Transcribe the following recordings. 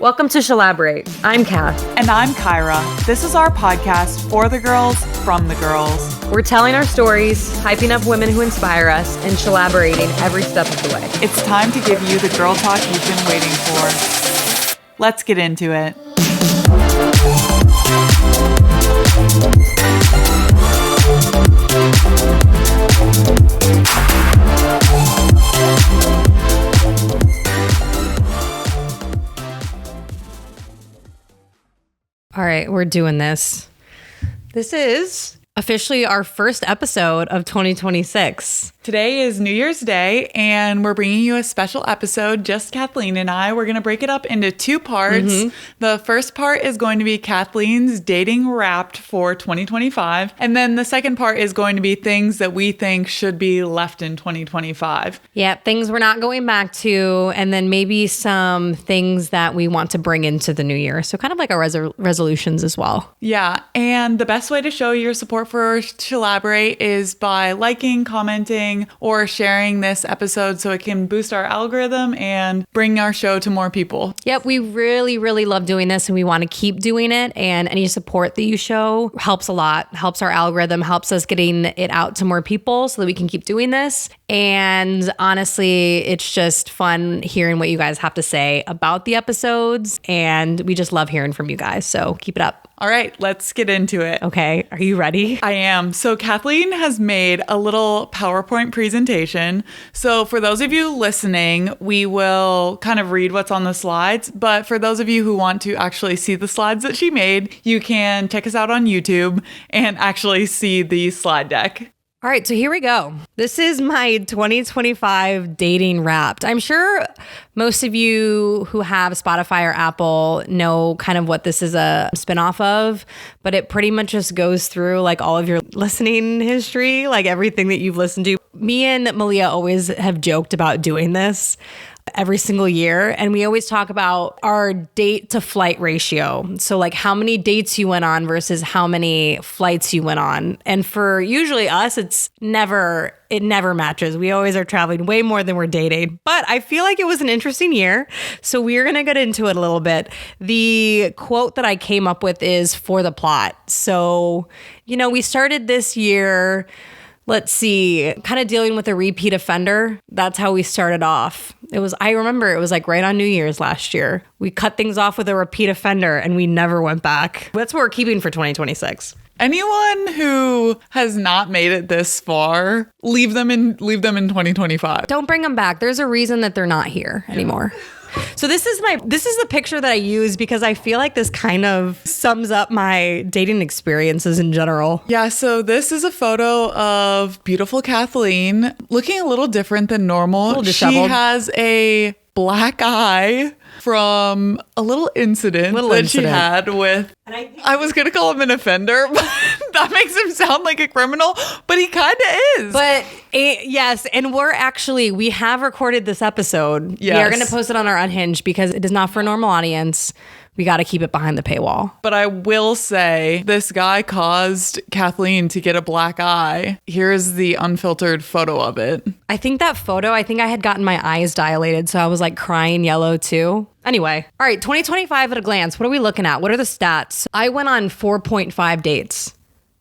Welcome to Shelaborate. I'm Kath. And I'm Kyra. This is our podcast for the girls, from the girls. We're telling our stories, hyping up women who inspire us, and shelaborating every step of the way. It's time to give you the girl talk you've been waiting for. Let's get into it. All right, we're doing this. This is officially our first episode of 2026. Today is New Year's Day, and we're bringing you a special episode, just Kathleen and I. We're going to break it up into two parts. The first part is going to be Kathleen's dating wrapped for 2025. And then the second part is going to be things that we think should be left in 2025. Yeah, things we're not going back to, and then maybe some things that we want to bring into the new year. So kind of like our resolutions as well. Yeah, and the best way to show your support for Shelaborate is by liking, commenting, or sharing this episode so it can boost our algorithm and bring our show to more people. Yep, we really, really love doing this and we want to keep doing it. And any support that you show helps a lot, helps our algorithm, helps us getting it out to more people so that we can keep doing this. And honestly, it's just fun hearing what you guys have to say about the episodes. And we just love hearing from you guys. So keep it up. All right, let's get into it. Okay, are you ready? I am. So Kathleen has made a little PowerPoint presentation. So for those of you listening, we will kind of read what's on the slides. But for those of you who want to actually see the slides that she made, you can check us out on YouTube and actually see the slide deck. All right, so here we go. This is my 2025 dating wrapped. I'm sure most of you who have Spotify or Apple know kind of what this is a spinoff of, but it pretty much just goes through like all of your listening history, like everything that you've listened to. Me and Malia always have joked about doing this every single year. And we always talk about our date to flight ratio. So like how many dates you went on versus how many flights you went on. And for usually us, it never matches. We always are traveling way more than we're dating. But I feel like it was an interesting year. So we're going to get into it a little bit. The quote that I came up with is for the plot. So, you know, we started this year, let's see, kind of dealing with a repeat offender. That's how we started off. I remember it was like right on New Year's last year. We cut things off with a repeat offender and we never went back. That's what we're keeping for 2026. Anyone who has not made it this far, leave them in 2025. Don't bring them back. There's a reason that they're not here anymore. So this is the picture that I use because I feel like this kind of sums up my dating experiences in general. Yeah, so this is a photo of beautiful Kathleen looking a little different than normal. She has a black eye from a little incident she had with, I was going to call him an offender, but that makes him sound like a criminal, but he kind of is. But yes, and we have recorded this episode. Yes. We are going to post it on our Unhinged because it is not for a normal audience. We got to keep it behind the paywall. But I will say this guy caused Kathleen to get a black eye. Here's the unfiltered photo of it. I think I had gotten my eyes dilated, so I was like crying yellow too. Anyway, all right, 2025 at a glance. What are we looking at? What are the stats? I went on 4.5 dates.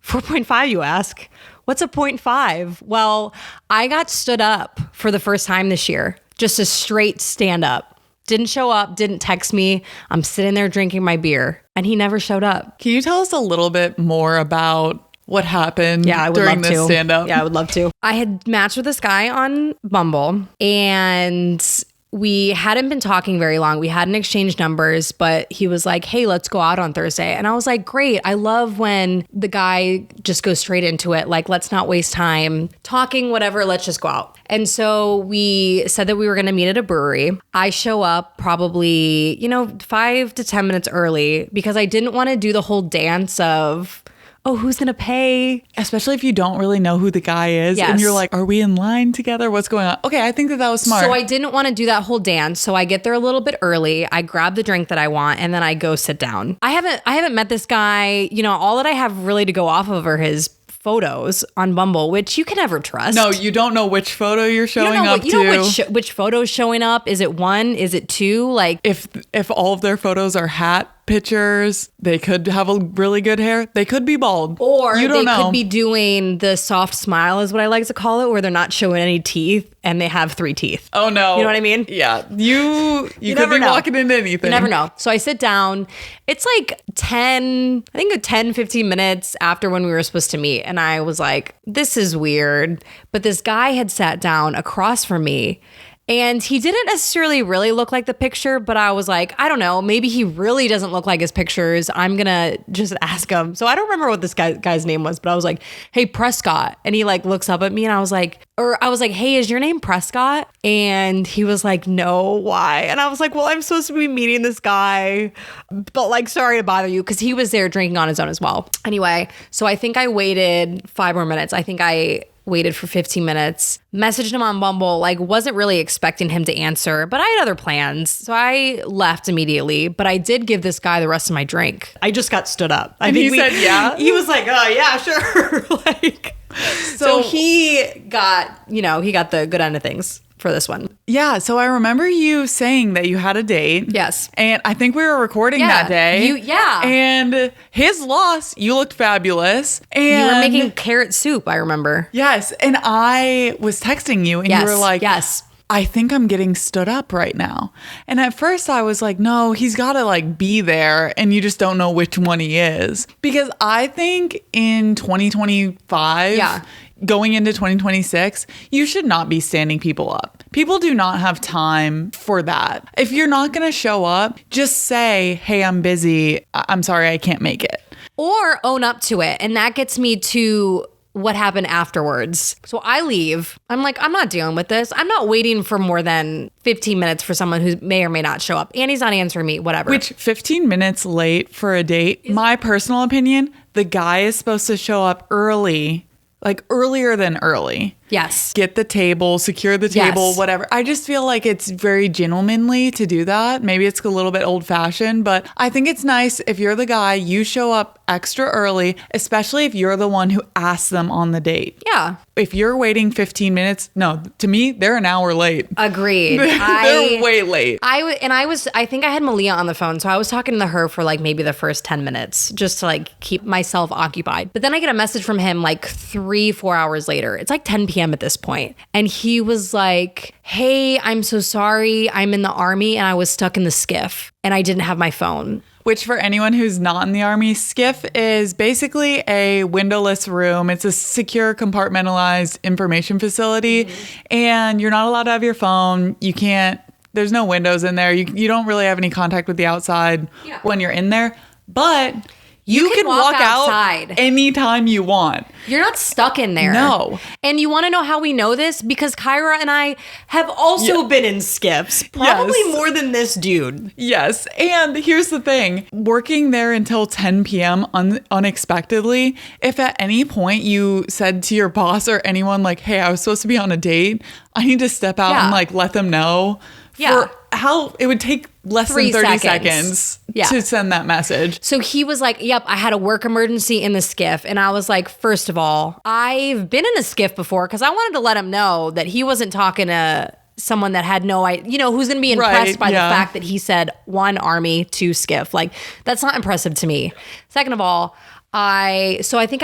4.5, you ask? What's a 0.5? Well, I got stood up for the first time this year. Just a straight stand up. Didn't show up, didn't text me. I'm sitting there drinking my beer and he never showed up. Can you tell us a little bit more about what happened during this stand-up? Yeah, I would love to. I had matched with this guy on Bumble and we hadn't been talking very long. We hadn't exchanged numbers, but he was like, hey, let's go out on Thursday. And I was like, great. I love when the guy just goes straight into it. Like, let's not waste time talking, whatever. Let's just go out. And so we said that we were going to meet at a brewery. I show up probably, 5 to 10 minutes early because I didn't want to do the whole dance of, oh, who's going to pay? Especially if you don't really know who the guy is. Yes. And you're like, are we in line together? What's going on? Okay, I think that was smart. So I didn't want to do that whole dance. So I get there a little bit early. I grab the drink that I want and then I go sit down. I haven't met this guy. All that I have really to go off of are his photos on Bumble, which you can never trust. No, you don't know which photo you're showing up to. You know which photo's showing up. Is it one? Is it two? Like if all of their photos are hat pictures, they could have a really good hair. They could be bald. Or they could be doing the soft smile is what I like to call it, where they're not showing any teeth and they have 3 teeth. Oh no. You know what I mean? Yeah. You could be walking into anything. You never know. So I sit down. It's like 10, 15 minutes after when we were supposed to meet. And I was like, this is weird. But this guy had sat down across from me. And he didn't necessarily really look like the picture, but I was like, I don't know, maybe he really doesn't look like his pictures. I'm going to just ask him. So I don't remember what this guy's name was, but I was like, hey, Prescott. And he like looks up at me and I was like, hey, is your name Prescott? And he was like, no, why? And I was like, well, I'm supposed to be meeting this guy, but like, sorry to bother you, because he was there drinking on his own as well. Anyway, so I think I waited 5 more minutes. I think I waited for 15 minutes, messaged him on Bumble, like wasn't really expecting him to answer, but I had other plans. So I left immediately, but I did give this guy the rest of my drink. I just got stood up. And he said, yeah? He was like, oh yeah, sure. Like, so he got the good end of things for this one. Yeah. So I remember you saying that you had a date. Yes. And I think we were recording that day. And his loss, you looked fabulous. And you were making carrot soup, I remember. Yes. And I was texting you and you were like, yes. I think I'm getting stood up right now. And at first I was like, no, he's got to like be there and you just don't know which one he is. Because I think in 2025, going into 2026, you should not be standing people up. People do not have time for that. If you're not going to show up, just say, hey, I'm busy. I'm sorry, I can't make it. Or own up to it. And that gets me to what happened afterwards. So I leave. I'm like, I'm not dealing with this. I'm not waiting for more than 15 minutes for someone who may or may not show up. Annie's not answering me, whatever. Which 15 minutes late for a date, my personal opinion, the guy is supposed to show up early. Like earlier than early. Yes. Get the table, secure the table, whatever. I just feel like it's very gentlemanly to do that. Maybe it's a little bit old fashioned, but I think it's nice if you're the guy, you show up extra early, especially if you're the one who asks them on the date. Yeah. If you're waiting 15 minutes, no, to me, they're an hour late. Agreed. They're way late. I think I had Malia on the phone, so I was talking to her for like maybe the first 10 minutes just to like keep myself occupied. But then I get a message from him like 3-4 hours later. It's like 10 p.m. at this point. And he was like, hey, I'm so sorry. I'm in the Army and I was stuck in the skiff and I didn't have my phone. Which for anyone who's not in the Army, skiff is basically a windowless room. It's a secure, compartmentalized information facility. And you're not allowed to have your phone. You can't, there's no windows in there. You don't really have any contact with the outside when you're in there. But you can walk outside out anytime you want. You're not stuck in there. No. And you want to know how we know this? Because Kyra and I have also been in skiffs. Probably more than this dude. Yes. And here's the thing. Working there until 10 p.m. unexpectedly, if at any point you said to your boss or anyone like, hey, I was supposed to be on a date, I need to step out and like let them know. For how it would take less than 30 seconds to send that message. So he was like, yep, I had a work emergency in the skiff. And I was like, first of all, I've been in a skiff before because I wanted to let him know that he wasn't talking to someone that had no idea, who's going to be impressed by the fact that he said 1 Army, 2 skiff. Like, that's not impressive to me. Second of all, I think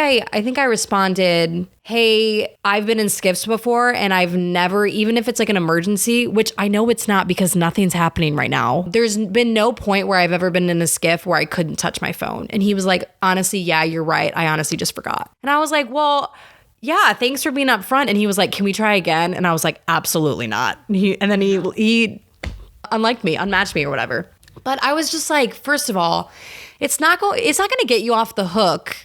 I responded, hey, I've been in skiffs before and I've never, even if it's like an emergency, which I know it's not because nothing's happening right now. There's been no point where I've ever been in a skiff where I couldn't touch my phone. And he was like, honestly, yeah, you're right. I honestly just forgot. And I was like, well, yeah, thanks for being upfront. And he was like, can we try again? And I was like, absolutely not. And then he unliked me, unmatched me or whatever. But I was just like, first of all, it's not going to get you off the hook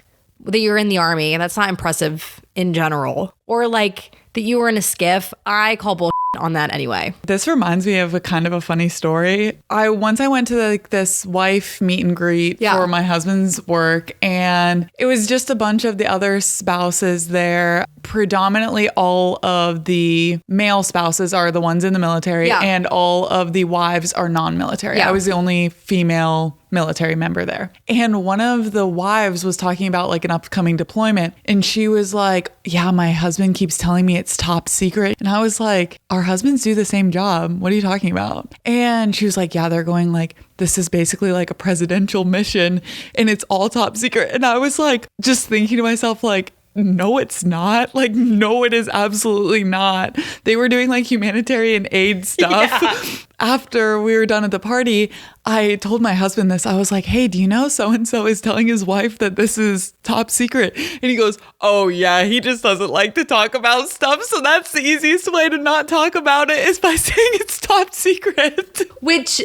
that you're in the Army, and that's not impressive in general. Or like that you were in a skiff. I call bullshit on that anyway. This reminds me of a kind of a funny story. Once I went to this wife meet and greet for my husband's work, and it was just a bunch of the other spouses there, predominantly all of the male spouses are the ones in the military and all of the wives are non-military. I was the only female military member there. And one of the wives was talking about like an upcoming deployment. And she was like, yeah, my husband keeps telling me it's top secret. And I was like, our husbands do the same job. What are you talking about? And she was like, yeah, they're going like, this is basically like a presidential mission and it's all top secret. And I was like, just thinking to myself, like, no, it's not. Like, no, it is absolutely not. They were doing like humanitarian aid stuff. Yeah. After we were done at the party, I told my husband this. I was like, hey, do you know so-and-so is telling his wife that this is top secret? And he goes, oh yeah, he just doesn't like to talk about stuff. So that's the easiest way to not talk about it is by saying it's top secret. Which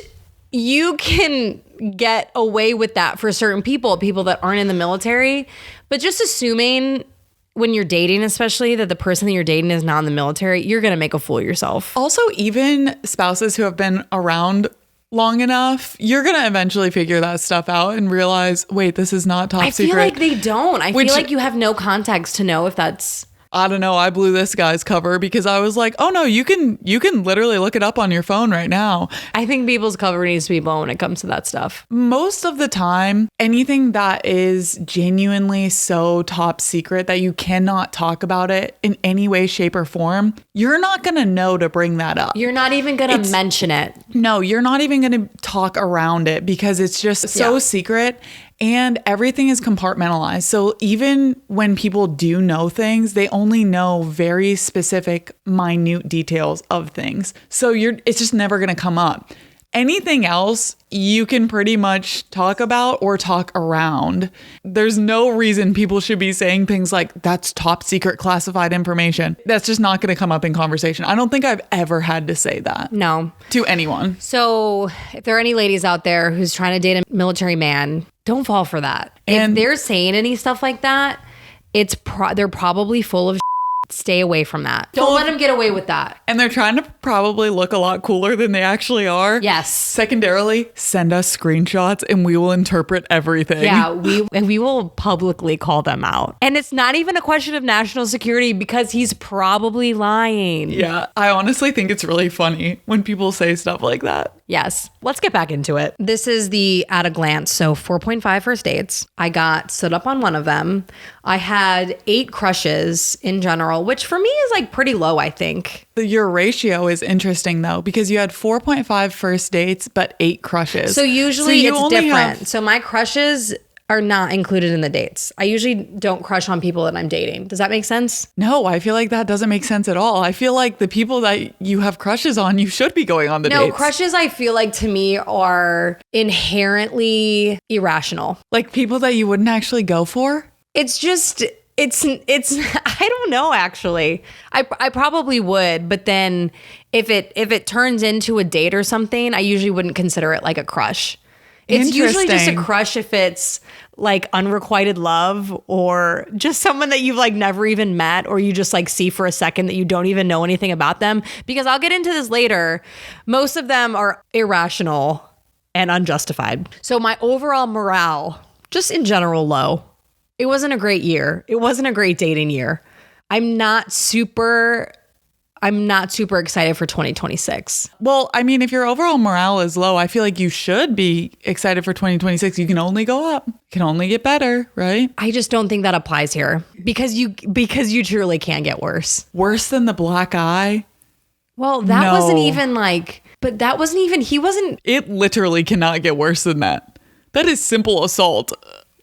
you can get away with that for certain people that aren't in the military. But just assuming when you're dating, especially, that the person that you're dating is not in the military, you're going to make a fool of yourself. Also, even spouses who have been around long enough, you're going to eventually figure that stuff out and realize, wait, this is not top secret. I feel like they don't. I feel like you have no context to know if that's... I don't know. I blew this guy's cover because I was like, oh no, you can literally look it up on your phone right now. I think people's cover needs to be blown when it comes to that stuff. Most of the time, anything that is genuinely so top secret that you cannot talk about it in any way, shape, or form, you're not going to know to bring that up. You're not even going to mention it. No, you're not even going to talk around it because it's just so secret. And everything is compartmentalized. So even when people do know things, they only know very specific, minute details of things. So it's just never going to come up. Anything else you can pretty much talk about or talk around. There's no reason people should be saying things like, that's top secret classified information. That's just not going to come up in conversation. I don't think I've ever had to say that. No. To anyone. So if there are any ladies out there who's trying to date a military man, don't fall for that. And if they're saying any stuff like that, they're probably full of shit. Stay away from that. Don't let them get away with that. And they're trying to probably look a lot cooler than they actually are. Yes. Secondarily, send us screenshots and we will interpret everything. Yeah, we will publicly call them out. And it's not even a question of national security because he's probably lying. Yeah, I honestly think it's really funny when people say stuff like that. Yes. Let's get back into it. This is the at a glance. So 4.5 first dates. I got stood up on one of them. I had 8 crushes in general, which for me is like pretty low, I think. Your ratio is interesting though, because you had 4.5 first dates, but 8 crushes. So usually it's different. So my crushes are not included in the dates. I usually don't crush on people that I'm dating. Does that make sense? No, I feel like that doesn't make sense at all. I feel like the people that you have crushes on, you should be going on the dates. No, crushes I feel like to me are inherently irrational. Like people that you wouldn't actually go for? It's just... It's I don't know, actually. I probably would, but then if it turns into a date or something, I usually wouldn't consider it like a crush. It's usually just a crush if it's like unrequited love or just someone that you've like never even met or you just like see for a second that you don't even know anything about them. Because I'll get into this later. Most of them are irrational and unjustified. So my overall morale, just in general, low. It wasn't a great year. It wasn't a great dating year. I'm not super excited for 2026. Well, I mean, if your overall morale is low, I feel like you should be excited for 2026. You can only go up. You can only get better, right? I just don't think that applies here because you truly can get worse. Worse than the black eye? Well, that wasn't even like, but that wasn't even, he wasn't. It literally cannot get worse than that. That is simple assault.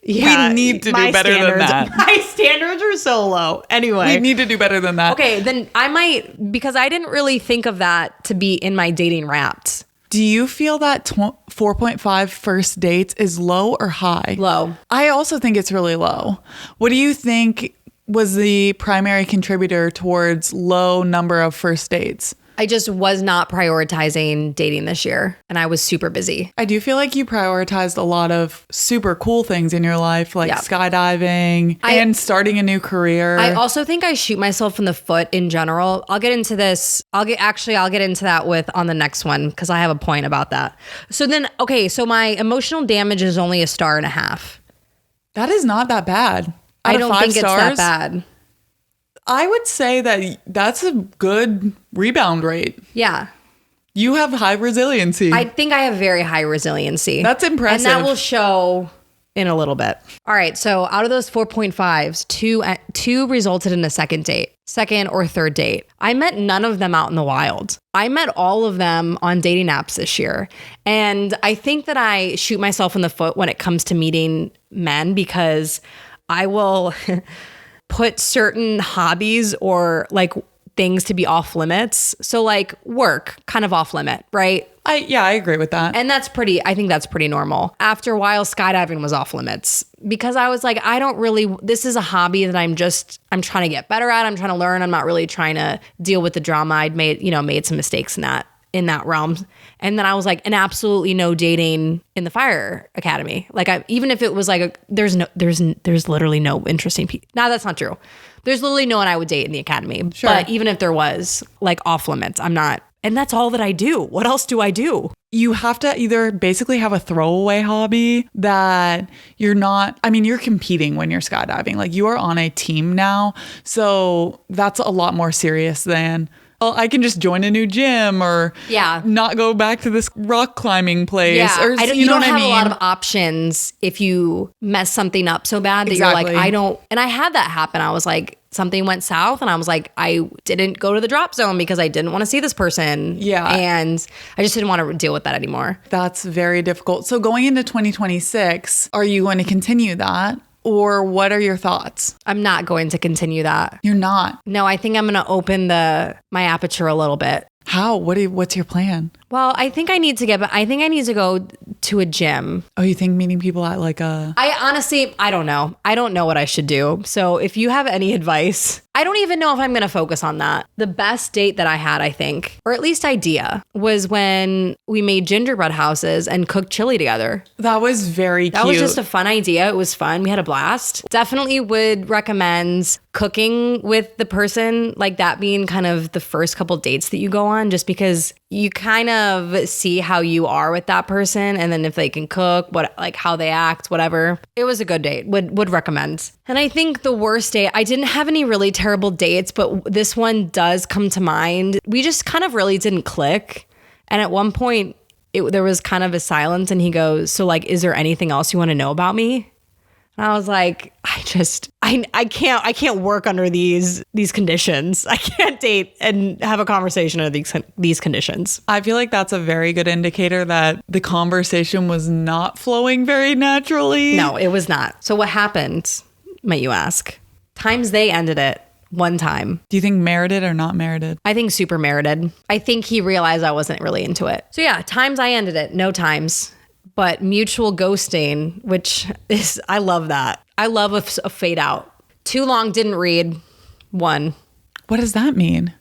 Yeah, we need to do better than that. My standards are so low. Anyway. We need to do better than that. Okay, then I might, because I didn't really think of that to be in my dating Wrapped. Do you feel that 4.5 first dates is low or high? Low. I also think it's really low. What do you think was the primary contributor towards low number of first dates? I just was not prioritizing dating this year and I was super busy. I do feel like you prioritized a lot of super cool things in your life, like skydiving and starting a new career. I also think I shoot myself in the foot in general. I'll get into this. I'll get into that on the next one because I have a point about that. So then, okay, so my emotional damage is only 1.5 stars. That is not that bad. I don't think it's that bad. I would say that that's a good rebound rate. Yeah. You have high resiliency. I think I have very high resiliency. That's impressive. And that will show in a little bit. All right. So out of those 4.5s, two resulted in a second or third date. I met none of them out in the wild. I met all of them on dating apps this year. And I think that I shoot myself in the foot when it comes to meeting men because I will put certain hobbies or like things to be off limits. So like work, kind of off limit, right? I agree with that. And I think that's pretty normal. After a while, skydiving was off limits because I was like, this is a hobby that I'm trying to get better at. I'm trying to learn. I'm not really trying to deal with the drama. I'd made some mistakes in that realm. And then I was like, and absolutely no dating in the fire academy. Like even if it was like, there's literally no interesting people. Now that's not true. There's literally no one I would date in the academy. Sure. But even if there was, like, off limits, I'm not. And that's all that I do. What else do I do? You have to either basically have a throwaway hobby that you're not, I mean, you're competing when you're skydiving. Like you are on a team now. So that's a lot more serious than, well, I can just join a new gym or not go back to this rock climbing place. Yeah. Or, you don't have a lot of options if you mess something up so bad that you're like, I don't. And I had that happen. I was like, something went south and I was like, I didn't go to the drop zone because I didn't want to see this person. Yeah. And I just didn't want to deal with that anymore. That's very difficult. So going into 2026, are you going to continue that? Or what are your thoughts? I'm not going to continue that. You're not? No, I think I'm going to open my aperture a little bit. How? What's your plan? Well, I think I need to go to a gym. Oh, you think meeting people at like a... I honestly don't know. I don't know what I should do. So if you have any advice, I don't even know if I'm going to focus on that. The best date that I had, I think, or at least idea, was when we made gingerbread houses and cooked chili together. That was very cute. That was just a fun idea. It was fun. We had a blast. Definitely would recommend cooking with the person, like that being kind of the first couple dates that you go on, just because you kind of see how you are with that person, and then if they can cook, how they act, whatever. It was a good date. Would recommend. And I think the worst date, I didn't have any really terrible dates, but this one does come to mind. We just kind of really didn't click. And at one point, there was kind of a silence, and he goes, "So like, is there anything else you want to know about me?" And I was like, I can't work under these conditions. I can't date and have a conversation under these conditions. I feel like that's a very good indicator that the conversation was not flowing very naturally. No, it was not. So what happened, might you ask? Times they ended it one time. Do you think merited or not merited? I think super merited. I think he realized I wasn't really into it. So yeah, times I ended it, no times. But mutual ghosting, which is, I love that. I love a fade out. Too long, didn't read, one. What does that mean?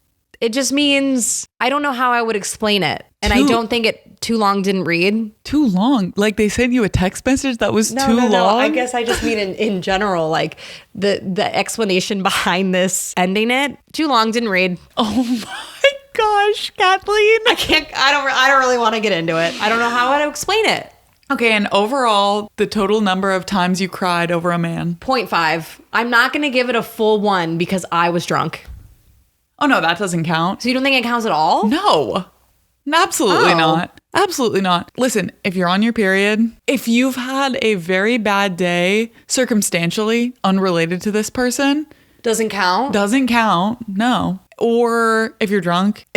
It just means, I don't know how I would explain it. And I don't think too long, didn't read. Too long? Like they sent you a text message that was too long? No, I guess I just mean in general, like the explanation behind this ending it. Too long, didn't read. Oh my gosh, Kathleen. I don't really want to get into it. I don't know how to explain it. Okay, and overall, the total number of times you cried over a man? 0.5. I'm not going to give it a full 1 because I was drunk. Oh, no, that doesn't count. So you don't think it counts at all? No, absolutely not. Absolutely not. Listen, if you're on your period, if you've had a very bad day, circumstantially unrelated to this person. Doesn't count? Doesn't count, no. Or if you're drunk,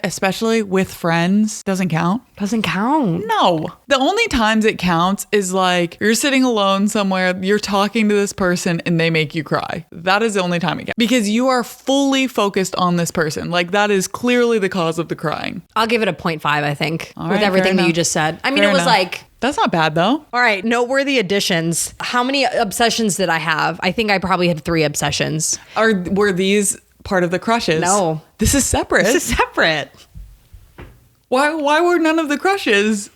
especially with friends, doesn't count. Doesn't count. No. The only times it counts is like you're sitting alone somewhere, you're talking to this person and they make you cry. That is the only time it counts. Because you are fully focused on this person. Like that is clearly the cause of the crying. I'll give it a 0.5, I think, with everything that you just said. I mean, it was like... That's not bad though. All right, noteworthy additions. How many obsessions did I have? I think I probably had 3 obsessions. Were these part of the crushes? No. This is separate. Why were none of the crushes?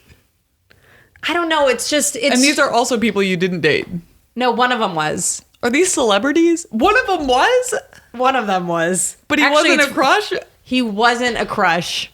I don't know. It's And these are also people you didn't date. No, one of them was. Are these celebrities? One of them was? One of them was. But he wasn't a crush? He wasn't a crush.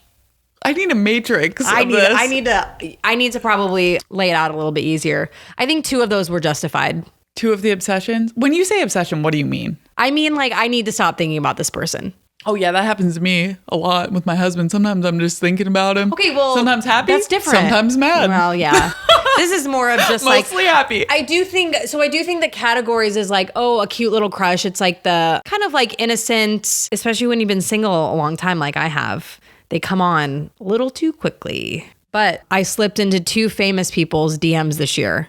I need a matrix of this. I need to probably lay it out a little bit easier. I think 2 of those were justified. 2 of the obsessions? When you say obsession, what do you mean? I mean, like, I need to stop thinking about this person. Oh, yeah, that happens to me a lot with my husband. Sometimes I'm just thinking about him. Okay, well, sometimes happy. That's different. Sometimes mad. Well, yeah. This is more of just mostly happy. I do think the categories is like, oh, a cute little crush. It's like the kind of like innocent, especially when you've been single a long time like I have. They come on a little too quickly. But I slipped into 2 famous people's DMs this year.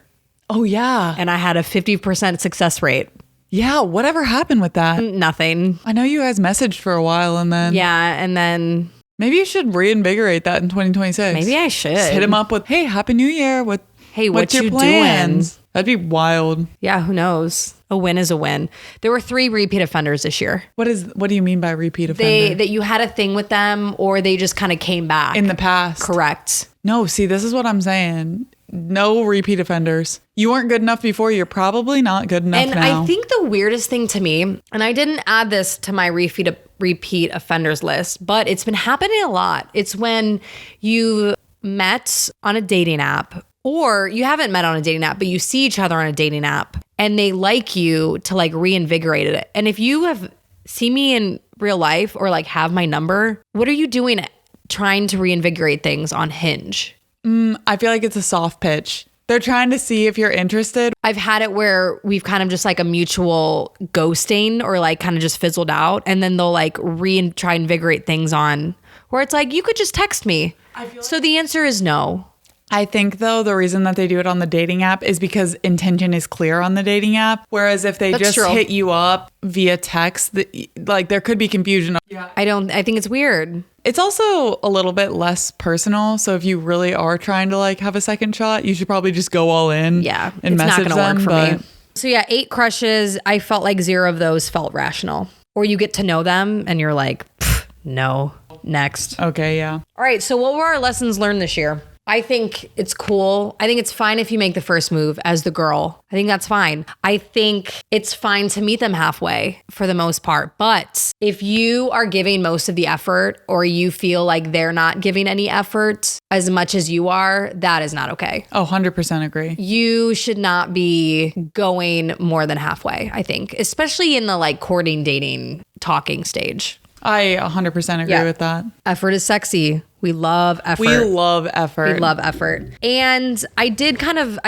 Oh, yeah. And I had a 50% success rate. Yeah, whatever happened with that? Nothing. I know you guys messaged for a while and then... Yeah, and then... Maybe you should reinvigorate that in 2026. Maybe I should. Just hit him up with, hey, Happy New Year. What's your plans? Doing? That'd be wild. Yeah, who knows? A win is a win. There were 3 repeat offenders this year. What do you mean by repeat offender? That you had a thing with them or they just kind of came back. In the past. Correct. No, see, this is what I'm saying. No repeat offenders. You weren't good enough before. You're probably not good enough now. And I think the weirdest thing to me, and I didn't add this to my repeat offenders list, but it's been happening a lot. It's when you met on a dating app, or you haven't met on a dating app, but you see each other on a dating app and they like you to like reinvigorate it. And if you have seen me in real life or like have my number, what are you doing trying to reinvigorate things on Hinge? I feel like it's a soft pitch. They're trying to see if you're interested. I've had it where we've kind of just like a mutual ghosting or like kind of just fizzled out. And then they'll like try and invigorate things on where it's like, you could just text me. So the answer is no. I think, though, the reason that they do it on the dating app is because intention is clear on the dating app. Whereas if they just hit you up via text, like there could be confusion. Yeah. I think it's weird. It's also a little bit less personal. So if you really are trying to like have a second shot, you should probably just go all in. Yeah. And it's message not going to work for me. But... So yeah, 8 crushes. I felt like 0 of those felt rational. Or you get to know them and you're like, no, next. Okay, yeah. All right. So what were our lessons learned this year? I think it's cool. I think it's fine if you make the first move as the girl. I think that's fine. I think it's fine to meet them halfway for the most part. But if you are giving most of the effort or you feel like they're not giving any effort as much as you are, that is not okay. Oh, 100% agree. You should not be going more than halfway, I think, especially in the like courting, dating, talking stage. I 100% agree with that. Effort is sexy. We love effort. We love effort. We love effort. And I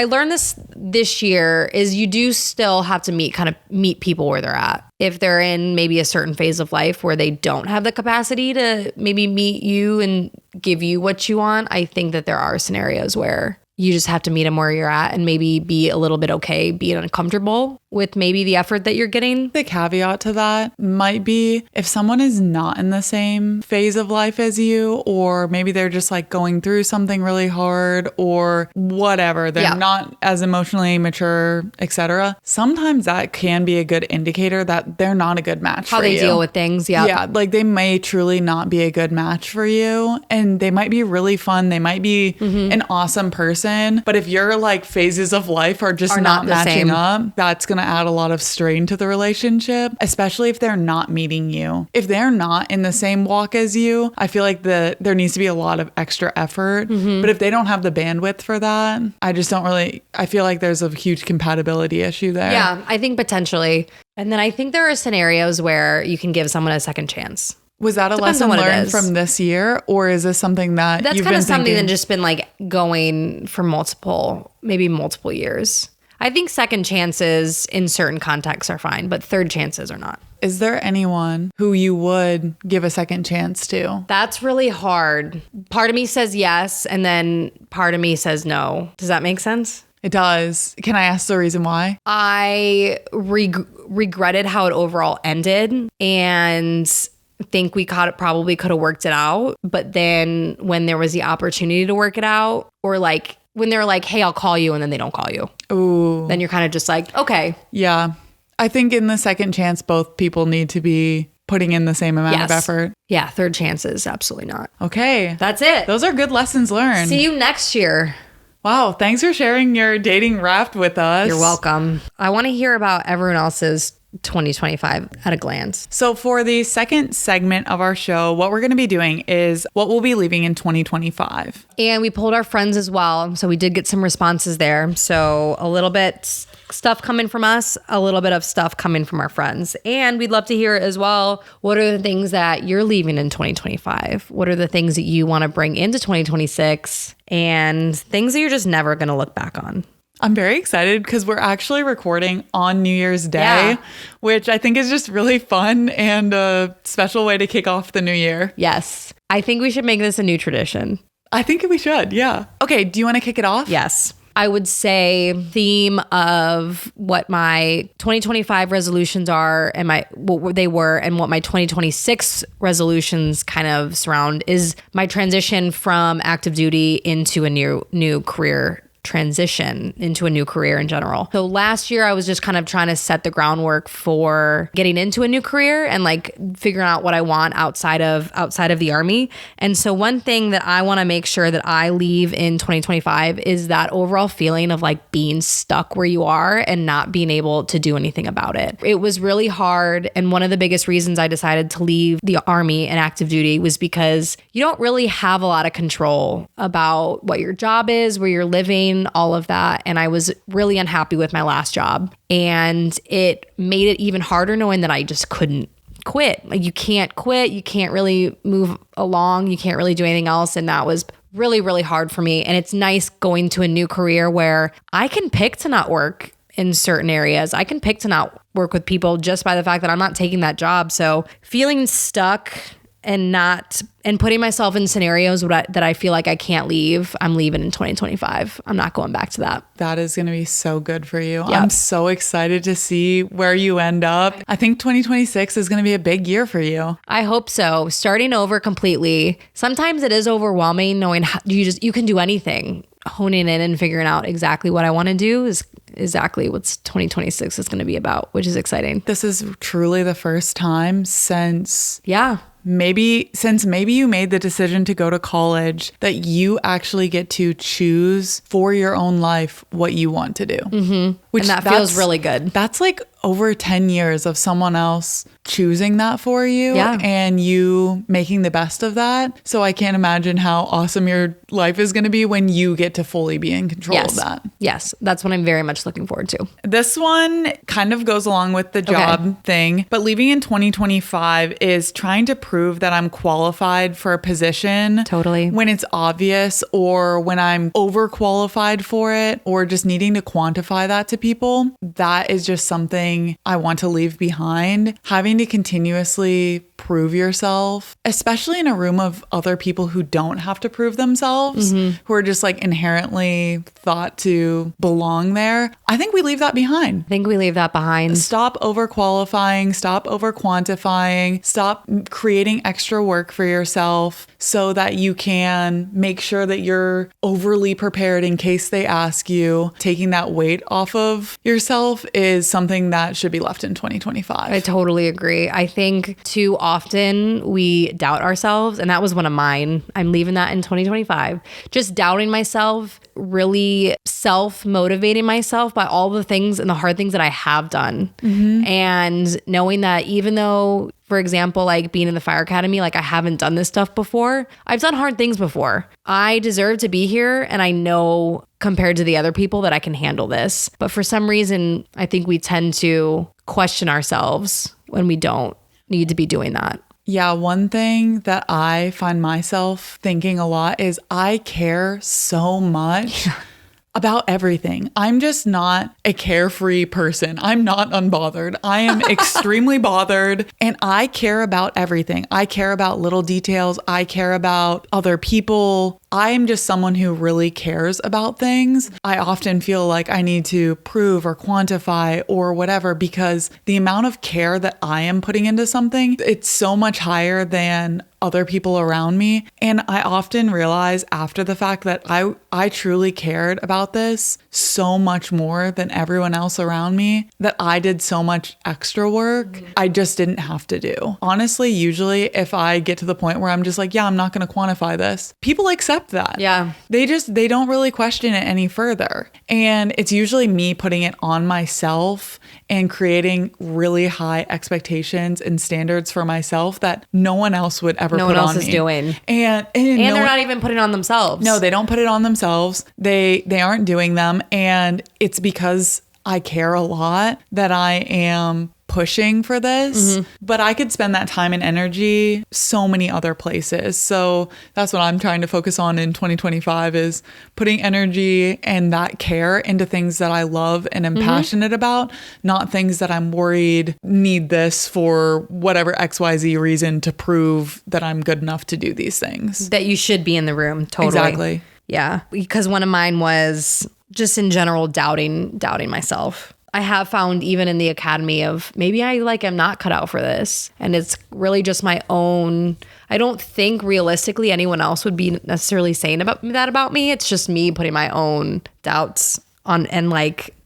learned this year is you do still have to meet people where they're at. If they're in maybe a certain phase of life where they don't have the capacity to maybe meet you and give you what you want, I think that there are scenarios where you just have to meet them where you're at and maybe be a little bit okay being uncomfortable with maybe the effort that you're getting. The caveat to that might be if someone is not in the same phase of life as you, or maybe they're just like going through something really hard or whatever, they're not as emotionally mature, etc. Sometimes that can be a good indicator that they're not a good match for you. How they deal with things, Yeah, like they may truly not be a good match for you and they might be really fun. They might be an awesome person. But if your like phases of life are just not matching up, that's going to add a lot of strain to the relationship, especially if they're not meeting you. If they're not in the same walk as you, I feel like there needs to be a lot of extra effort. But if they don't have the bandwidth for that, I feel like there's a huge compatibility issue there. Yeah, I think potentially. And then I think there are scenarios where you can give someone a second chance. Was that a lesson learned from this year, or is this something that that's you've kind been of something thinking? that's just been like going for multiple years? I think second chances in certain contexts are fine, but third chances are not. Is there anyone who you would give a second chance to? That's really hard. Part of me says yes, and then part of me says no. Does that make sense? It does. Can I ask the reason why? I regretted how it overall ended, and think we probably could have worked it out. But then when there was the opportunity to work it out, or like when they're like, hey, I'll call you, and then they don't call you. Ooh. Then you're kind of just like, okay. Yeah. I think in the second chance, both people need to be putting in the same amount of effort. Yeah. Third chances, absolutely not. Okay. That's it. Those are good lessons learned. See you next year. Wow. Thanks for sharing your dating raft with us. You're welcome. I want to hear about everyone else's 2025 at a glance. So for the second segment of our show, what we're going to be doing is what we'll be leaving in 2025. And we polled our friends as well. So we did get some responses there. So a little bit stuff coming from us, a little bit of stuff coming from our friends. And we'd love to hear as well, what are the things that you're leaving in 2025? What are the things that you want to bring into 2026 and things that you're just never going to look back on? I'm very excited because we're actually recording on New Year's Day, which I think is just really fun and a special way to kick off the new year. Yes. I think we should make this a new tradition. I think we should. Yeah. Okay. Do you want to kick it off? Yes. I would say theme of what my 2025 resolutions are and what they were and what my 2026 resolutions kind of surround is my transition from active duty into a new career transition into a new career in general. So last year I was just kind of trying to set the groundwork for getting into a new career and like figuring out what I want outside of the Army. And so one thing that I want to make sure that I leave in 2025 is that overall feeling of like being stuck where you are and not being able to do anything about it. It was really hard. And one of the biggest reasons I decided to leave the Army and active duty was because you don't really have a lot of control about what your job is, where you're living, all of that. And I was really unhappy with my last job. And it made it even harder knowing that I just couldn't quit. Like you can't quit. You can't really move along. You can't really do anything else. And that was really, really hard for me. And it's nice going to a new career where I can pick to not work in certain areas. I can pick to not work with people just by the fact that I'm not taking that job. So feeling stuck and putting myself in scenarios that I feel like I can't leave, I'm leaving in 2025. I'm not going back to that. That is going to be so good for you. Yep. I'm so excited to see where you end up. I think 2026 is going to be a big year for you. I hope so. Starting over completely. Sometimes it is overwhelming knowing you can do anything. Honing in and figuring out exactly what I want to do is exactly what 2026 is going to be about, which is exciting. This is truly the first time since maybe you made the decision to go to college that you actually get to choose for your own life what you want to do. Mm-hmm. And that feels really good. That's like over 10 years of someone else choosing that for you and you making the best of that. So I can't imagine how awesome your life is going to be when you get to fully be in control of that. Yes. That's what I'm very much looking forward to. This one kind of goes along with the job thing, but leaving in 2025 is trying to prove that I'm qualified for a position. Totally. When it's obvious or when I'm overqualified for it or just needing to quantify that to people. That is just something I want to leave behind. Having to continuously prove yourself, especially in a room of other people who don't have to prove themselves, who are just like inherently thought to belong there. I think we leave that behind. Stop overqualifying, stop overquantifying, stop creating extra work for yourself so that you can make sure that you're overly prepared in case they ask you. Taking that weight off of yourself is something that should be left in 2025. I totally agree. I think too often we doubt ourselves, and that was one of mine. I'm leaving that in 2025. Just doubting myself, really self-motivating myself by all the things and the hard things that I have done. And knowing that even though, for example, like being in the fire academy, like I haven't done this stuff before. I've done hard things before. I deserve to be here. And I know compared to the other people that I can handle this. But for some reason, I think we tend to question ourselves when we don't need to be doing that. Yeah, one thing that I find myself thinking a lot is I care so much about everything. I'm just not a carefree person. I'm not unbothered. I am extremely bothered and I care about everything. I care about little details. I care about other people. I am just someone who really cares about things. I often feel like I need to prove or quantify or whatever because the amount of care that I am putting into something, it's so much higher than other people around me. And I often realize after the fact that I truly cared about this so much more than everyone else around me, that I did so much extra work I just didn't have to do. Honestly, usually if I get to the point where I'm just like, yeah, I'm not going to quantify this, people accept that. Yeah. They don't really question it any further. And it's usually me putting it on myself and creating really high expectations and standards for myself that no one else would ever put on me. No one else is doing. And they're not even putting it on themselves. No, they don't put it on themselves. They aren't doing them. And it's because I care a lot that I am pushing for this, but I could spend that time and energy so many other places. So that's what I'm trying to focus on in 2025 is putting energy and that care into things that I love and am passionate about, not things that I'm worried need this for whatever XYZ reason to prove that I'm good enough to do these things. That you should be in the room. Totally. Exactly. Yeah. Because one of mine was just in general doubting myself. I have found even in the academy of maybe I am not cut out for this. And it's really just my own. I don't think realistically anyone else would be necessarily saying that about me. It's just me putting my own doubts on and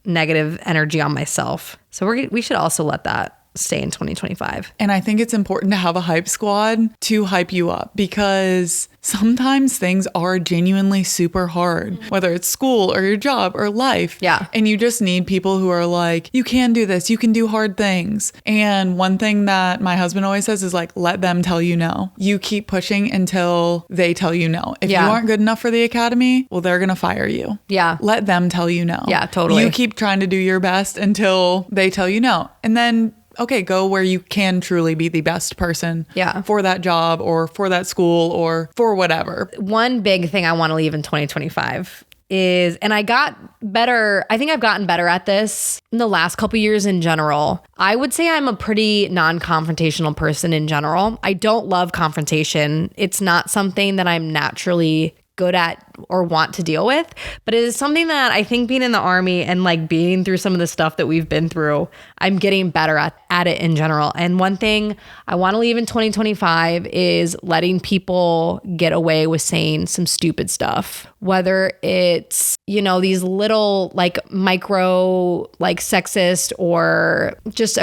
negative energy on myself. So we should also let that stay in 2025. And I think it's important to have a hype squad to hype you up because sometimes things are genuinely super hard, whether it's school or your job or life. Yeah. And you just need people who are like, you can do this, you can do hard things. And one thing that my husband always says is let them tell you no. You keep pushing until they tell you no. If you aren't good enough for the academy, well, they're going to fire you. Yeah. Let them tell you no. Yeah, totally. You keep trying to do your best until they tell you no. And then okay, go where you can truly be the best person for that job or for that school or for whatever. One big thing I want to leave in 2025 is, and I got better, I think I've gotten better at this in the last couple years in general. I would say I'm a pretty non-confrontational person in general. I don't love confrontation. It's not something that I'm naturally good at or want to deal with, but it is something that I think being in the Army and being through some of the stuff that we've been through, I'm getting better at it in general. And one thing I want to leave in 2025 is letting people get away with saying some stupid stuff, whether it's, these little micro sexist or just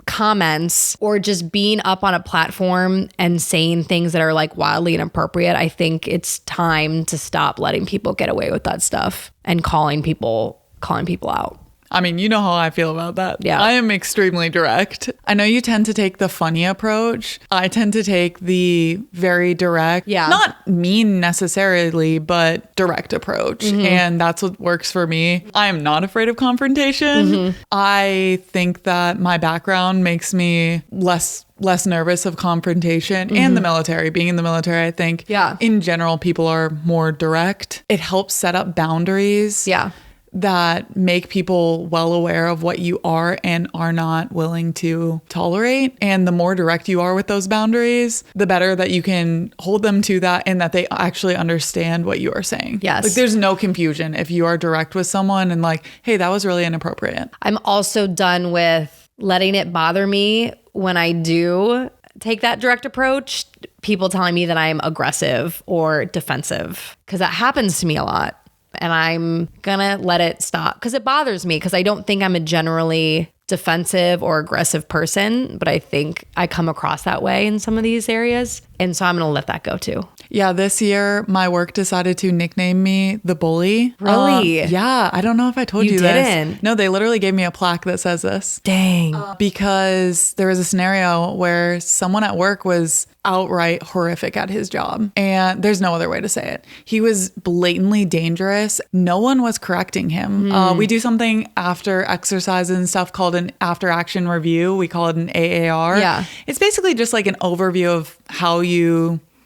comments or just being up on a platform and saying things that are wildly inappropriate. I think it's time to stop letting people get away with that stuff and calling people out. I mean, you know how I feel about that. Yeah. I am extremely direct. I know you tend to take the funny approach. I tend to take the very direct, not mean necessarily, but direct approach. And that's what works for me. I am not afraid of confrontation. I think that my background makes me less nervous of confrontation and the military. Being in the military, I think in general, people are more direct. It helps set up boundaries. Yeah. That make people well aware of what you are and are not willing to tolerate. And the more direct you are with those boundaries, the better that you can hold them to that and that they actually understand what you are saying. Yes. There's no confusion if you are direct with someone and hey, that was really inappropriate. I'm also done with letting it bother me when I do take that direct approach, people telling me that I'm aggressive or defensive, because that happens to me a lot. And I'm gonna let it stop because it bothers me because I don't think I'm a generally defensive or aggressive person, but I think I come across that way in some of these areas. And so I'm going to let that go too. Yeah, this year my work decided to nickname me the bully. Really? Yeah, I don't know if I told you this. Didn't? No, they literally gave me a plaque that says this. Dang. Because there was a scenario where someone at work was outright horrific at his job. And there's no other way to say it. He was blatantly dangerous. No one was correcting him. We do something after exercises and stuff called an after action review. We call it an AAR. Yeah. It's basically just an overview of how you...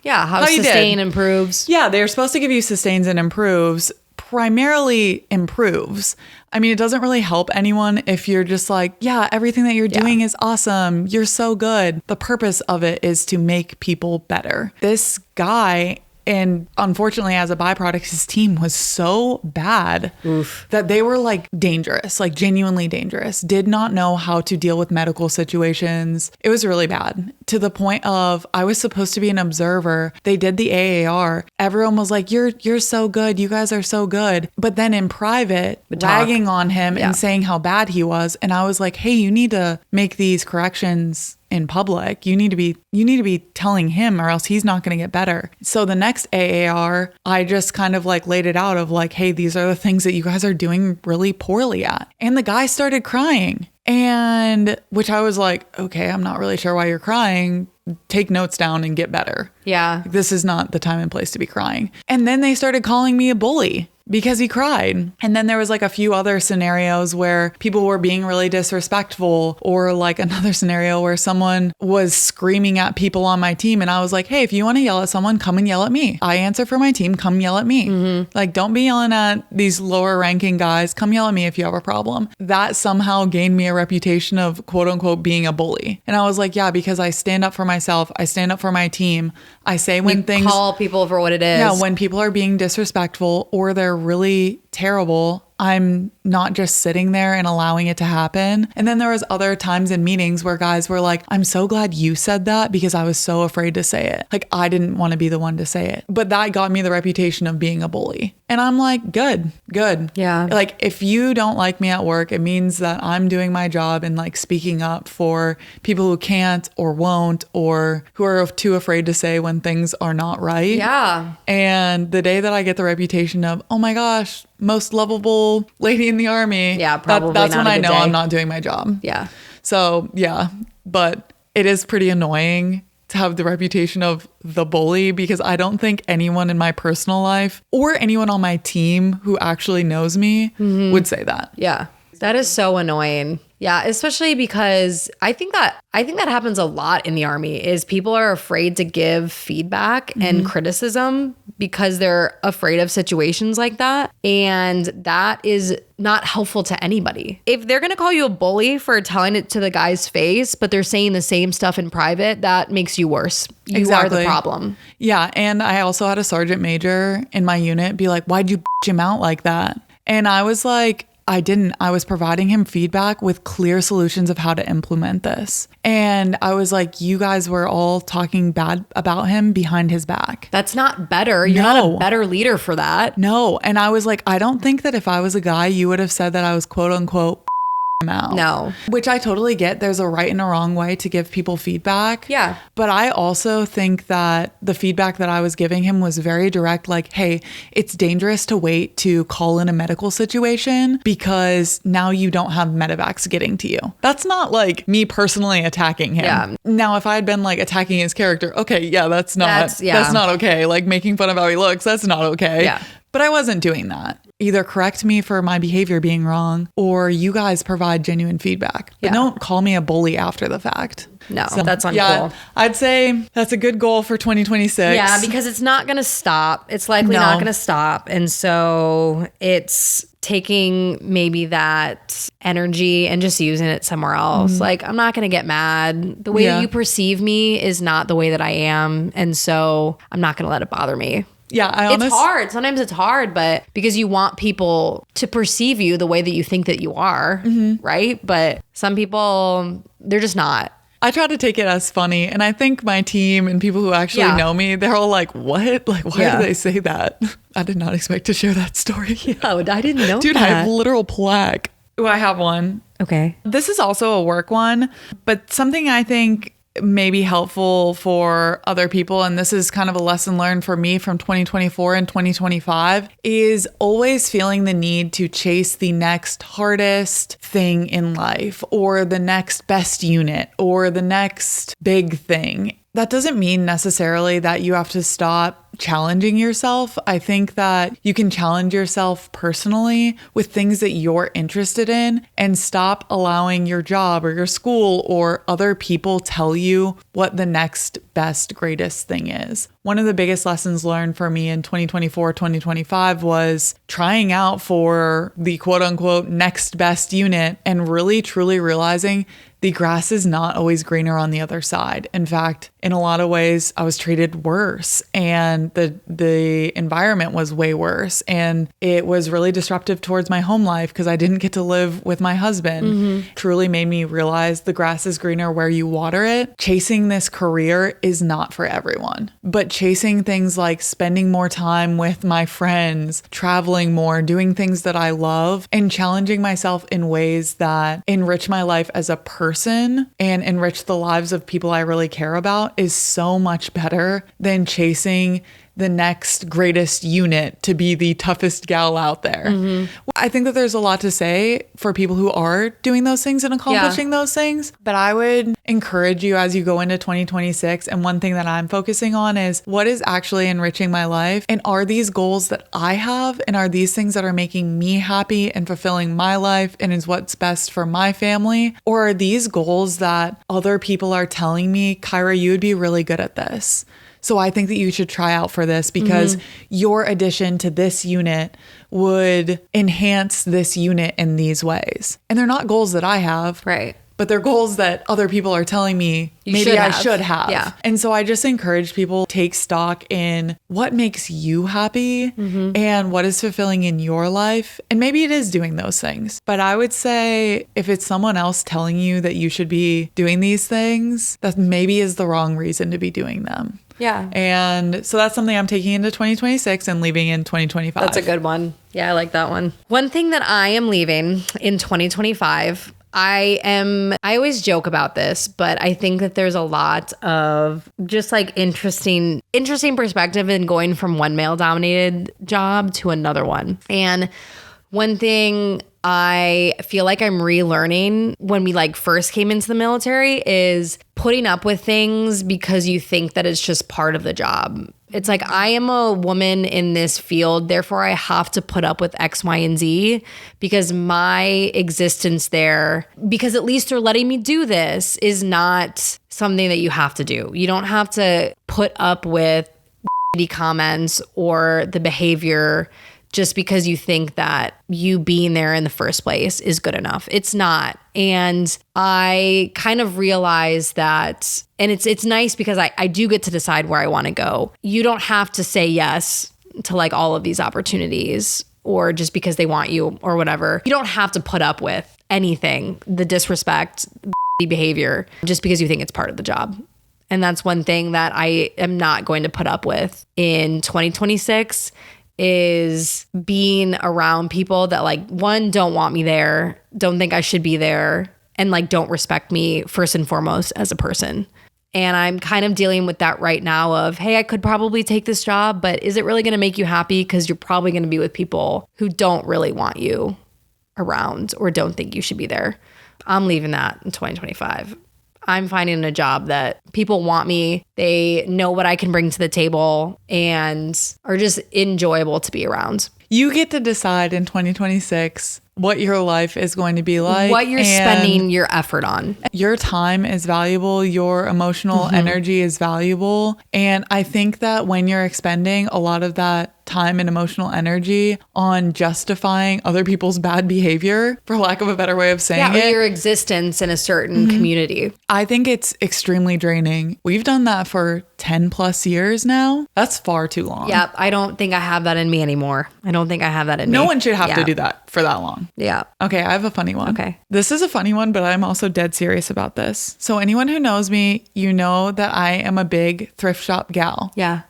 Yeah, how sustain improves. Yeah, they're supposed to give you sustains and improves. Primarily improves. I mean, it doesn't really help anyone if you're just yeah, everything that you're doing is awesome. You're so good. The purpose of it is to make people better. This guy, and unfortunately, as a byproduct, his team was so bad that they were dangerous, genuinely dangerous, did not know how to deal with medical situations. It was really bad to the point of I was supposed to be an observer. They did the AAR. Everyone was like, you're so good. You guys are so good. But then in private, ragging on him and saying how bad he was. And I was like, hey, you need to make these corrections in public. You need to be telling him or else he's not going to get better. So the next AAR, I just kind of laid it out of hey, these are the things that you guys are doing really poorly at. And the guy started crying. And which I was like, okay, I'm not really sure why you're crying. Take notes down and get better. Yeah. This is not the time and place to be crying. And then they started calling me a bully. because he cried. And then there was like a few other scenarios where people were being really disrespectful, or like another scenario where someone was screaming at people on my team. And I was like, hey, if you want to yell at someone, come and yell at me. I answer for my team. Come yell at me. Like, don't be yelling at these lower ranking guys. Come yell at me if you have a problem. That somehow gained me a reputation of quote unquote being a bully. And I was like, yeah, because I stand up for myself. I stand up for my team. I say when things call people for what it is. Yeah, when people are being disrespectful or they're really terrible, I'm not just sitting there and allowing it to happen. And then there was other times in meetings where guys were like, I'm so glad you said that because I was so afraid to say it. Like, I didn't want to be the one to say it. But that got me the reputation of being a bully. And I'm like, good. Yeah. Like, if you don't like me at work, it means that I'm doing my job and like speaking up for people who can't or won't, or who are too afraid to say when things are not right. Yeah. And the day that I get the reputation of, oh my gosh, most lovable lady in the army. Yeah, probably that's not when a I good know day. I'm not doing my job. Yeah. So yeah, but it is pretty annoying to have the reputation of the bully, because I don't think anyone in my personal life or anyone on my team who actually knows me would say that. Yeah. That is so annoying. Yeah, especially because I think that happens a lot in the Army, is people are afraid to give feedback and criticism because they're afraid of situations like that. And that is not helpful to anybody. If they're going to call you a bully for telling it to the guy's face, but they're saying the same stuff in private, that makes you worse. You are the problem. Yeah. And I also had a sergeant major in my unit be like, why'd you bitch him out like that? And I was like, I didn't. I was providing him feedback with clear solutions of how to implement this. And I was like, you guys were all talking bad about him behind his back. That's not better. You're not a better leader for that. No. And I was like, I don't think that if I was a guy, you would have said that I was quote unquote him out. No. Which I totally get. There's a right and a wrong way to give people feedback. Yeah. But I also think that the feedback that I was giving him was very direct. Like, hey, it's dangerous to wait to call in a medical situation because now you don't have medevacs getting to you. That's not like me personally attacking him. Yeah. Now, if I had been like attacking his character, okay, yeah, that's not okay. Like making fun of how he looks, that's not okay. Yeah. But I wasn't doing that. Either correct me for my behavior being wrong, or you guys provide genuine feedback. But don't call me a bully after the fact. No, that's uncool. Yeah, I'd say that's a good goal for 2026. Yeah, because it's not going to stop. It's likely not going to stop. And so it's taking maybe that energy and just using it somewhere else. Like, I'm not going to get mad. The way that you perceive me is not the way that I am. And so I'm not going to let it bother me. Yeah, it's hard. Sometimes it's hard, but because you want people to perceive you the way that you think that you are, right? But some people, they're just not. I try to take it as funny. And I think my team and people who actually know me, they're all like, what? Like, why do they say that? I did not expect to share that story. Oh, I didn't know Dude, that. I have literal plaque. Oh, I have one. Okay. This is also a work one, but something I think may be helpful for other people, and this is kind of a lesson learned for me from 2024 and 2025, is always feeling the need to chase the next hardest thing in life, or the next best unit, or the next big thing. That doesn't mean necessarily that you have to stop challenging yourself. I think that you can challenge yourself personally with things that you're interested in, and stop allowing your job or your school or other people tell you what the next best, greatest thing is. One of the biggest lessons learned for me in 2024, 2025 was trying out for the quote unquote next best unit and really truly realizing the grass is not always greener on the other side. In fact, in a lot of ways, I was treated worse, and the environment was way worse, and it was really disruptive towards my home life because I didn't get to live with my husband. Truly made me realize the grass is greener where you water it. Chasing this career is not for everyone, but chasing things like spending more time with my friends, traveling more, doing things that I love, and challenging myself in ways that enrich my life as a person and enrich the lives of people I really care about is so much better than chasing the next greatest unit to be the toughest gal out there. I think that there's a lot to say for people who are doing those things and accomplishing those things. But I would encourage you as you go into 2026. And one thing that I'm focusing on is what is actually enriching my life? And are these goals that I have? And are these things that are making me happy and fulfilling my life and is what's best for my family? Or are these goals that other people are telling me, Kyra, you would be really good at this? So I think that you should try out for this because your addition to this unit would enhance this unit in these ways. And they're not goals that I have. Right. But they're goals that other people are telling me maybe I should have. Yeah. And so I just encourage people to take stock in what makes you happy and what is fulfilling in your life. And maybe it is doing those things. But I would say if it's someone else telling you that you should be doing these things, that maybe is the wrong reason to be doing them. Yeah. And so that's something I'm taking into 2026 and leaving in 2025. That's a good one. Yeah, I like that one. One thing that I am leaving in 2025, I always joke about this, but I think that there's a lot of just like interesting perspective in going from one male dominated job to another one. And one thing I feel like I'm relearning when we like first came into the military is putting up with things because you think that it's just part of the job. It's like, I am a woman in this field, therefore I have to put up with X, Y, and Z because my existence there, because at least they're letting me do this, is not something that you have to do. You don't have to put up with comments or the behavior just because you think that you being there in the first place is good enough. It's not. And I kind of realized that, and it's nice because I do get to decide where I want to go. You don't have to say yes to like all of these opportunities or just because they want you or whatever. You don't have to put up with anything, the disrespect, behavior, just because you think it's part of the job. And that's one thing that I am not going to put up with in 2026 is being around people that like, one, don't want me there, don't think I should be there, and like don't respect me first and foremost as a person. And I'm kind of dealing with that right now of, hey, I could probably take this job, but is it really going to make you happy? Because you're probably going to be with people who don't really want you around or don't think you should be there. I'm leaving that in 2025. I'm finding a job that people want me. They know what I can bring to the table and are just enjoyable to be around. You get to decide in 2026 what your life is going to be like. What you're spending your effort on. Your time is valuable. Your emotional energy is valuable. And I think that when you're expending a lot of that time and emotional energy on justifying other people's bad behavior, for lack of a better way of saying it. Or your existence in a certain community. I think it's extremely draining. We've done that for 10 plus years now. That's far too long. Yep. I don't think I have that in me anymore. No one should have to do that for that long. Yeah. Okay, I have a funny one. Okay. This is a funny one, but I'm also dead serious about this. So anyone who knows me, you know that I am a big thrift shop gal. Yeah.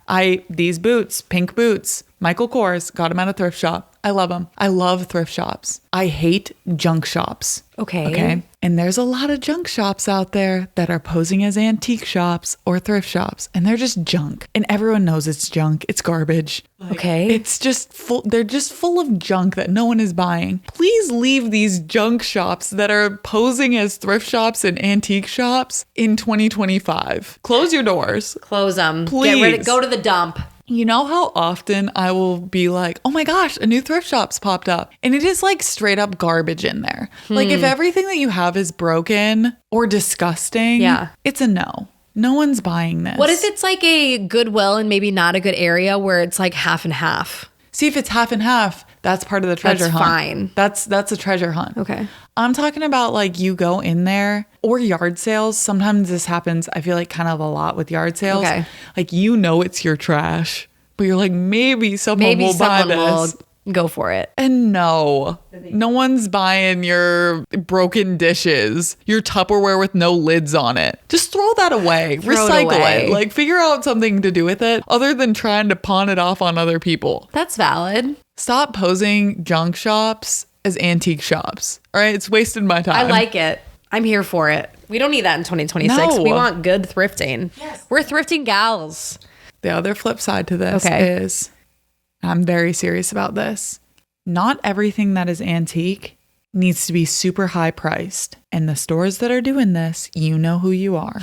These boots, pink boots, Michael Kors, got them at a thrift shop. I love them. I love thrift shops. I hate junk shops. Okay. And there's a lot of junk shops out there that are posing as antique shops or thrift shops, and they're just junk. And everyone knows it's junk. It's garbage. Okay. It's just full. They're just full of junk that no one is buying. Please leave these junk shops that are posing as thrift shops and antique shops in 2025. Close your doors. Close them. Please. Get rid of, go to the dump. You know how often I will be like, oh my gosh, a new thrift shop's popped up. And it is like straight up garbage in there. Like if everything that you have is broken or disgusting, it's a no. No one's buying this. What if it's like a Goodwill and maybe not a good area where it's like half and half? See, if it's half and half, that's part of the treasure hunt. Fine. That's a treasure hunt. Okay. I'm talking about like you go in there or yard sales. Sometimes this happens, I feel like kind of a lot with yard sales. Okay. Like you know it's your trash, but you're like, maybe someone will buy this. Go for it. And no one's buying your broken dishes, your Tupperware with no lids on it. Just throw that away. Recycle it. Like figure out something to do with it other than trying to pawn it off on other people. That's valid. Stop posing junk shops as antique shops. All right. It's wasted my time. I like it. I'm here for it. We don't need that in 2026. No. We want good thrifting. Yes. We're thrifting gals. The other flip side to this is, I'm very serious about this. Not everything that is antique needs to be super high priced. And the stores that are doing this, you know who you are.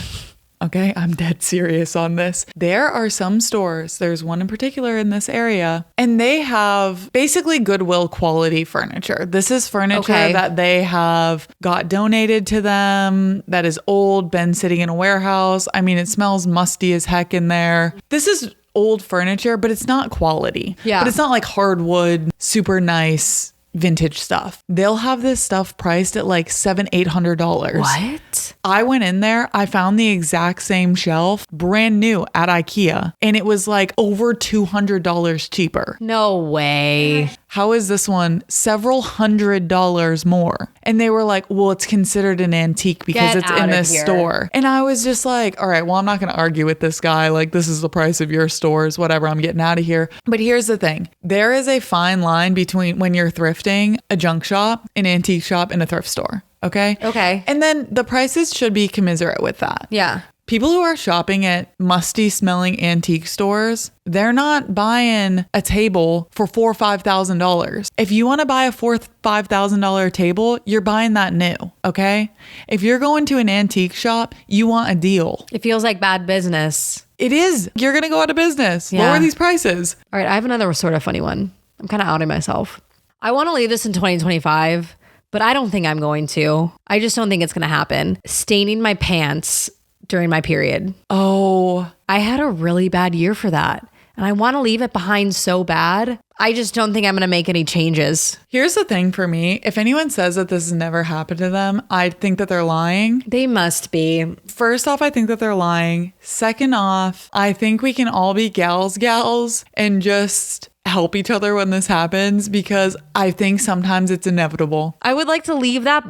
Okay, I'm dead serious on this. There are some stores, there's one in particular in this area, and they have basically Goodwill quality furniture. This is furniture that they have got donated to them, that is old, been sitting in a warehouse. I mean, it smells musty as heck in there. This is old furniture, but it's not quality. Yeah. But it's not like hardwood, super nice vintage stuff. They'll have this stuff priced at like $700-800. What? I went in there, I found the exact same shelf, brand new at IKEA, and it was like over $200 cheaper. No way. How is this one several $100s more? And they were like, well, it's considered an antique because it's in this store. And I was just like, all right, well, I'm not going to argue with this guy. Like, this is the price of your stores, whatever, I'm getting out of here. But here's the thing. There is a fine line between when you're thrifting, a junk shop, an antique shop, and a thrift store. Okay? Okay. And then the prices should be commensurate with that. Yeah. People who are shopping at musty smelling antique stores, they're not buying a table for $4,000 or $5,000. If you want to buy a $4,000 or $5,000 table, you're buying that new. Okay. If you're going to an antique shop, you want a deal. It feels like bad business. It is. You're going to go out of business. Yeah. Lower these prices. All right. I have another sort of funny one. I'm kind of outing myself. I want to leave this in 2025, but I don't think I'm going to. I just don't think it's going to happen. Staining my pants during my period. Oh, I had a really bad year for that. And I want to leave it behind so bad. I just don't think I'm going to make any changes. Here's the thing for me. If anyone says that this has never happened to them, I think that they're lying. They must be. First off, I think that they're lying. Second off, I think we can all be gals and just help each other when this happens, because I think sometimes it's inevitable. I would like to leave that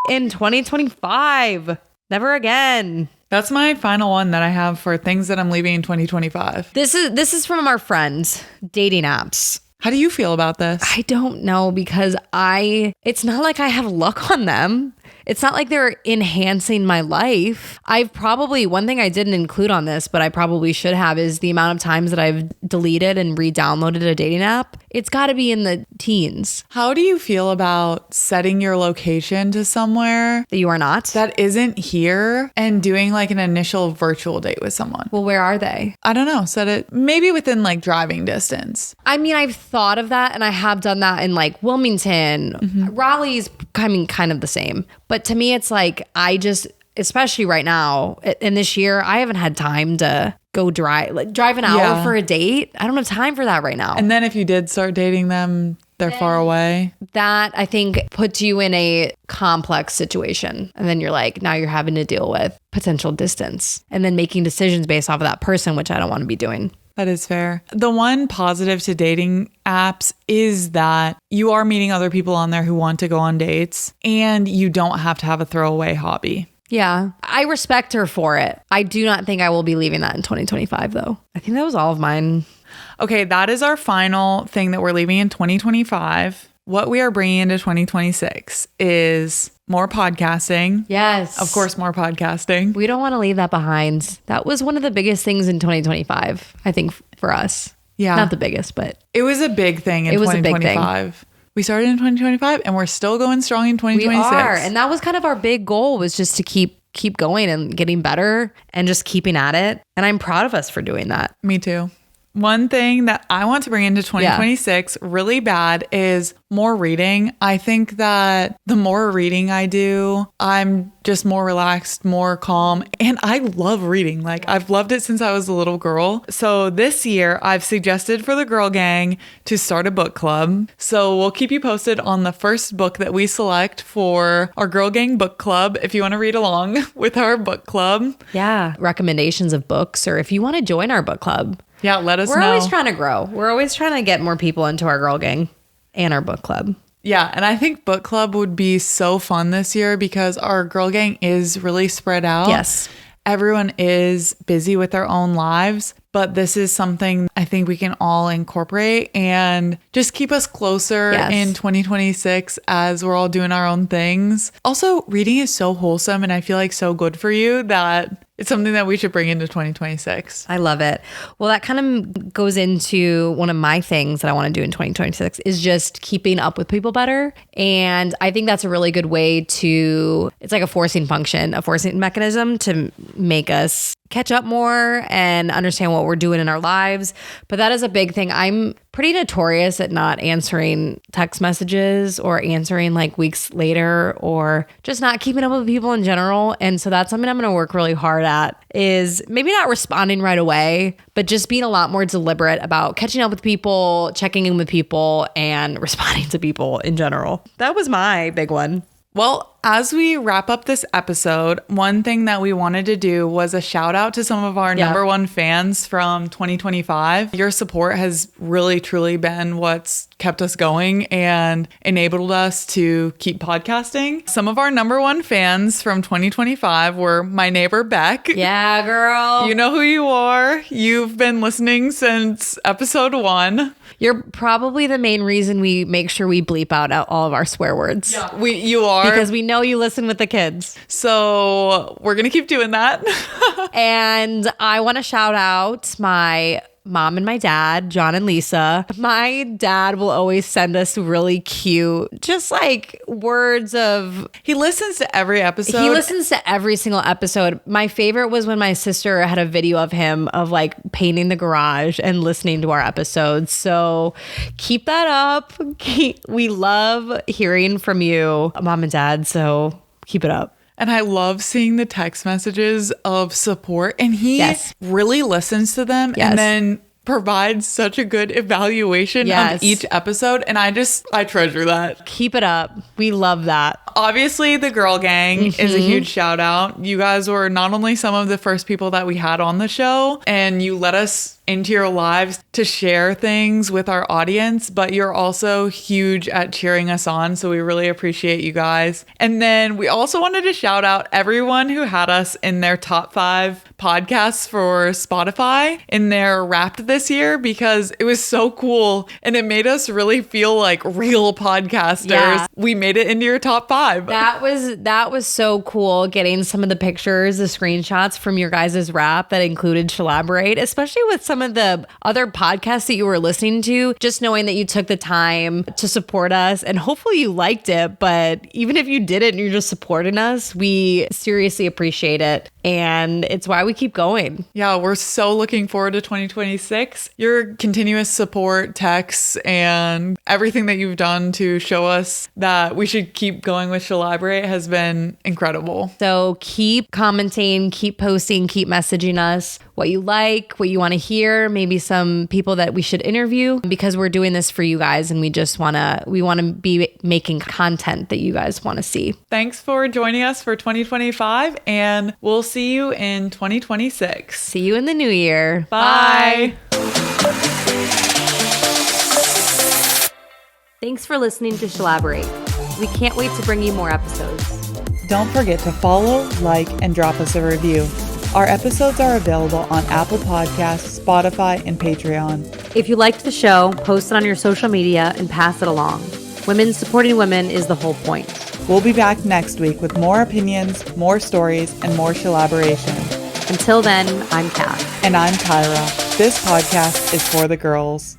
in 2025. Never again. That's my final one that I have for things that I'm leaving in 2025. This is from our friends, dating apps. How do you feel about this? I don't know, because it's not like I have luck on them. It's not like they're enhancing my life. One thing I didn't include on this, but I probably should have, is the amount of times that I've deleted and re-downloaded a dating app. It's got to be in the teens. How do you feel about setting your location to somewhere that you are not? That isn't here, and doing like an initial virtual date with someone? Well, where are they? I don't know. Set it maybe within like driving distance. I mean, I've thought of that, and I have done that in like Wilmington. Mm-hmm. Raleigh's, kind of the same. But to me, it's like, especially right now in this year, I haven't had time to go drive an hour for a date. I don't have time for that right now. And then if you did start dating them, they're far away. That, I think, puts you in a complex situation. And then you're like, now you're having to deal with potential distance and then making decisions based off of that person, which I don't want to be doing. That is fair. The one positive to dating apps is that you are meeting other people on there who want to go on dates, and you don't have to have a throwaway hobby. Yeah, I respect her for it. I do not think I will be leaving that in 2025, though. I think that was all of mine. Okay, that is our final thing that we're leaving in 2025. What we are bringing into 2026 is more podcasting. Yes. Of course, more podcasting. We don't want to leave that behind. That was one of the biggest things in 2025, I think, for us. Yeah. Not the biggest, but it was a big thing in 2025. We started in 2025 and we're still going strong in 2026. We are. And that was kind of our big goal, was just to keep going and getting better and just keeping at it. And I'm proud of us for doing that. Me too. One thing that I want to bring into 2026 really bad is more reading. I think that the more reading I do, I'm just more relaxed, more calm. And I love reading. Like, I've loved it since I was a little girl. So this year I've suggested for the girl gang to start a book club. So we'll keep you posted on the first book that we select for our girl gang book club, if you want to read along with our book club. Yeah. Recommendations of books, or if you want to join our book club. Yeah, let us know. We're always trying to grow. We're always trying to get more people into our girl gang and our book club. Yeah, and I think book club would be so fun this year because our girl gang is really spread out. Yes. Everyone is busy with their own lives, but this is something I think we can all incorporate and just keep us closer in 2026 as we're all doing our own things. Also, reading is so wholesome and I feel like so good for you that it's something that we should bring into 2026. I love it. Well, that kind of goes into one of my things that I want to do in 2026 is just keeping up with people better. And I think that's a really good way to, it's like a forcing function, a forcing mechanism to make us catch up more and understand what we're doing in our lives. But that is a big thing. I'm pretty notorious at not answering text messages or answering like weeks later or just not keeping up with people in general. And so that's something I'm going to work really hard at is maybe not responding right away, but just being a lot more deliberate about catching up with people, checking in with people, and responding to people in general. That was my big one. Well, as we wrap up this episode, one thing that we wanted to do was a shout out to some of our number one fans from 2025. Your support has really, truly been what's kept us going and enabled us to keep podcasting. Some of our number one fans from 2025 were my neighbor, Beck. Yeah, girl. You know who you are. You've been listening since episode 1. You're probably the main reason we make sure we bleep out all of our swear words. Yeah. You are. Because we know you listen with the kids. So we're going to keep doing that. And I want to shout out my mom and my dad, John and Lisa. My dad will always send us really cute, just like words of... He listens to every episode. He listens to every single episode. My favorite was when my sister had a video of him of like painting the garage and listening to our episodes. So keep that up. We love hearing from you, mom and dad. So keep it up. And I love seeing the text messages of support. And he really listens to them and then provides such a good evaluation of each episode. And I treasure that. Keep it up. We love that. Obviously, the girl gang is a huge shout out. You guys were not only some of the first people that we had on the show, and you let us into your lives to share things with our audience, but you're also huge at cheering us on. So we really appreciate you guys. And then we also wanted to shout out everyone who had us in their top 5 podcasts for Spotify in their Wrapped this year, because it was so cool and it made us really feel like real podcasters. Yeah. We made it into your top 5. That was so cool, getting some of the pictures, the screenshots from your guys' Wrap that included Shelaborate, especially with some of the other podcasts that you were listening to, just knowing that you took the time to support us, and hopefully you liked it. But even if you didn't and you're just supporting us, we seriously appreciate it. And it's why we keep going. Yeah, we're so looking forward to 2026. Your continuous support, texts, and everything that you've done to show us that we should keep going with Shelaborate has been incredible. So keep commenting, keep posting, keep messaging us what you like, what you want to hear, maybe some people that we should interview, because we're doing this for you guys and we want to be making content that you guys want to see. Thanks for joining us for 2025, and we'll see you in 2026. See you in the new year. Bye. Thanks for listening to Shelaborate. We can't wait to bring you more episodes. Don't forget to follow, like, and drop us a review. Our episodes are available on Apple Podcasts, Spotify, and Patreon. If you liked the show, post it on your social media and pass it along. Women supporting women is the whole point. We'll be back next week with more opinions, more stories, and more Shelaboration. Until then, I'm Kath. And I'm Kyra. This podcast is for the girls.